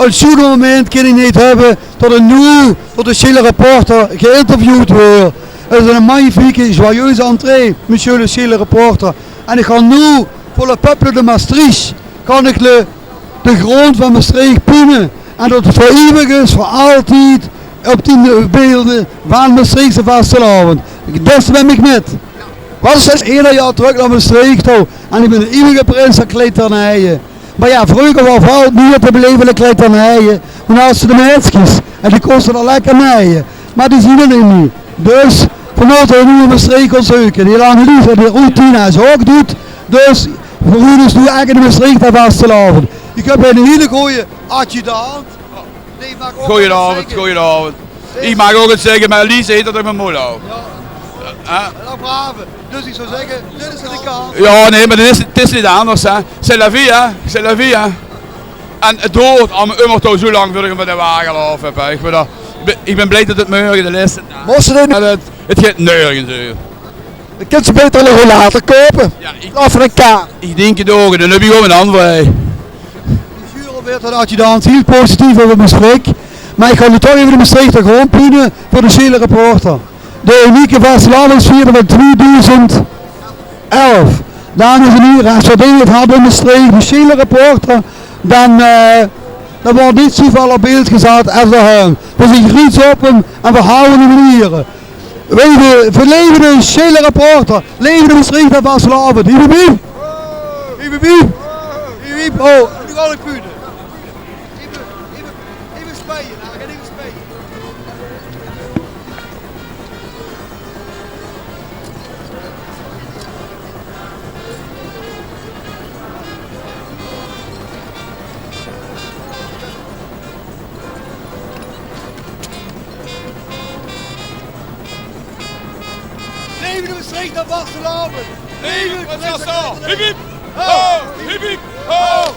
Op zo'n moment kan ik niet hebben dat een nieuw, tot de Chile reporter geïnterviewd wordt. Het is een magnifieke, joyeuse entrée, monsieur le Chile reporter. En ik ga nu voor le peuple de Maastricht, kan ik de grond van Maastricht punen. En dat het voor eeuwig is, voor altijd, op die beelden van Maastrichtse vastelavond. Dat ben ik met. Was het ieder jaar terug naar Maastricht toe. En ik ben een eeuwige prins van kleedernijen. Maar ja, vroeger was vooral niet te beleven de kleedernijen. Maar nou ze de meisjes. En die kosten er lekker nijen. Maar die zien we niet. Dus vanuit de nieuwe Maastricht gaan zoeken. Die lange liefde, die routine ze ook doet. Dus voor u is nu eigenlijk de Maastricht de vastelavond. Ik heb een hele goede adjudant. Goedenavond. Ik mag ook het zeggen, maar Lies heet dat in mijn moeder. Ja, brave. Dus ik zou zeggen, dit is de kans. Ja, nee, maar het is niet anders, hè. C'est la vie, hè. C'est la vie, hè. En het hoort aan mijn ummertoe zo lang voordat ik met de wagen lopen heb. Ik ben blij dat het morgen de laatste dag. Het gaat nergens over. Je kunt ze beter nog later kopen. Ja, Of een kaart. ik denk het ook, dan heb je gewoon een andere. De jury werd de adjudant heel positief over Maastricht. Maar ik ga nu toch even de Maastrichter grond punen voor de Chile reporter. De unieke vastelavondsvieren van 2011. Dames en heren, als we dit hadden in Maastricht, de Chile reporter, dan wordt niet zoveel op beeld gezet als de hem. We zien iets op hem en we houden hem hier. We verleven de Chile reporter, leven de Maastricht en vastelavond. Hiep hiep hiep. Hiep hiep hiep. Hiep hiep. Oh, nu ga ik punen. Even spelen, nou, ga even spelen. Leven de Maastricht en vastelavond. Leven de Maastricht. Hip hip! Ho! Hip hip! Ho!